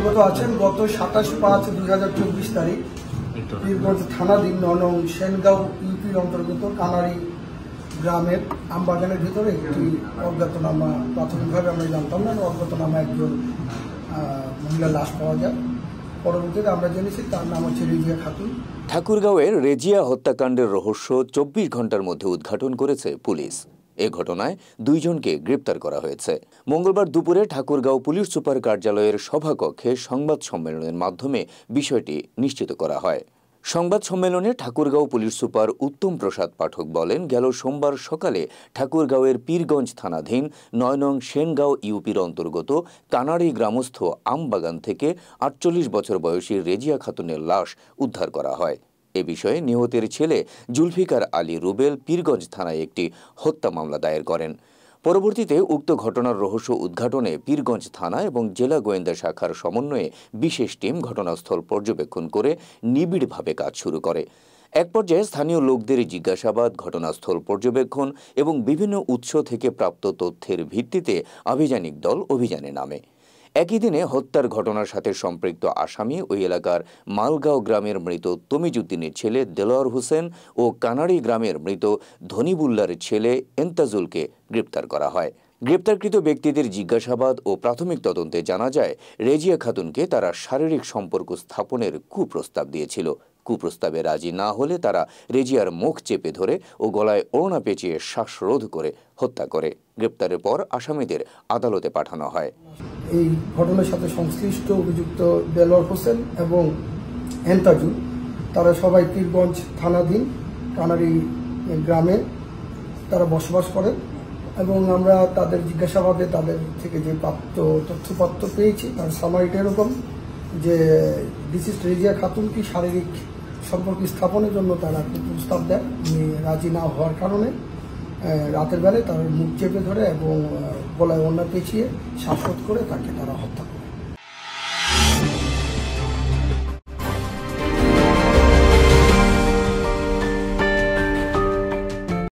অবগত আছেন গত 27/5/2024 তারিখ পীরগঞ্জ থানাধীন 9 নং সেনগাঁও ইউপির অন্তর্গত কানাড়ি গ্রামের আমবাগানের ভিতরে একটি অজ্ঞাতনামা, প্রাথমিকভাবে আমরা জানতাম না, অজ্ঞাতনামা একজন মহিলা লাশ পাওয়া যায়। পরবর্তীতে আমরা জেনেছি তার নাম হচ্ছে রেজিয়া খাতুন। ঠাকুরগাঁওয়ের রেজিয়া হত্যাকাণ্ডের রহস্য 24 ঘন্টার মধ্যে উদ্ঘাটন করেছে পুলিশ। এ ঘটনায় 2 জনকে গ্রেপ্তার করা হয়েছে। মঙ্গলবার দুপুরে ঠাকুরগাঁও পুলিশ সুপার কার্যালয়ের সভাকক্ষে সংবাদ সম্মেলনের মাধ্যমে বিষয়টি নিশ্চিত করা হয়। সংবাদ সম্মেলনে ঠাকুরগাঁও পুলিশ সুপার উত্তম প্রসাদ পাঠক বলেন, গেল সোমবার সকালে ঠাকুরগাঁওয়ের পীরগঞ্জ থানাধীন 9 নং সেনগাঁও ইউপির অন্তর্গত কানাড়ি গ্রামস্থ আমবাগান থেকে 48 বছর বয়সী রেজিয়া খাতুনের লাশ উদ্ধার করা হয়। এ বিষয়ে নিহতের ছেলে জুলফিকার আলী রুবেল পীরগঞ্জ থানায় একটি হত্যা মামলা দায়ের করেন। পরবর্তীতে উক্ত ঘটনার রহস্য উদ্ঘাটনে পীরগঞ্জ থানা এবং জেলা গোয়েন্দা শাখার সমন্বয়ে বিশেষ টিম ঘটনাস্থল পর্যবেক্ষণ করে নিবিড়ভাবে কাজ শুরু করে। এক পর্যায়ে স্থানীয় লোকদের জিজ্ঞাসাবাদ, ঘটনাস্থল পর্যবেক্ষণ এবং বিভিন্ন উৎস থেকে প্রাপ্ত তথ্যের ভিত্তিতে আভিযানিক দল অভিযানে নামে। একই দিনে হত্যার ঘটনার সাথে সম্পৃক্ত আসামি ওই এলাকার মালগাঁও গ্রামের মৃত তমিজউদ্দিনের ছেলে দেলোয়ার হোসেন ও কানাড়ি গ্রামের মৃত ধনিবুল্লার ছেলে এন্তাজুলকে গ্রেপ্তার করা হয়। গ্রেপ্তারকৃত ব্যক্তিদের জিজ্ঞাসাবাদ ও প্রাথমিক তদন্তে জানা যায়, রেজিয়া খাতুনকে তারা শারীরিক সম্পর্ক স্থাপনের কুপ্রস্তাব দিয়েছিল। কুপ্রস্তাবে রাজি না হলে তারা রেজিয়ার মুখ চেপে ধরে ও গলায় ওড়না পেঁচিয়ে শ্বাসরোধ করে হত্যা করে। গ্রেপ্তারের পর আসামিদের আদালতে পাঠানো হয়। এই ঘটনার সাথে সংশ্লিষ্ট অভিযুক্ত দেলোয়ার হোসেন এবং এন্তাজুল তারা সবাই পীরগঞ্জ থানাধীন কানাড়ি গ্রামে তারা বসবাস করেন এবং আমরা তাদের জিজ্ঞাসাবাদে তাদের থেকে যে প্রাপ্ত তথ্যপত্র পেয়েছি তার সামারিটা এরকম যে বিশিষ্ট রেজিয়া খাতুনকে শারীরিক সম্পর্ক স্থাপনের জন্য তারা প্রস্তাব দেয়। উনি রাজি না হওয়ার কারণে রাতের বেলায় তার মুখ চেপে ধরে এবং গলায় ওড়না পেঁচিয়ে শ্বাসরোধ করে তাকে তারা হত্যা করে।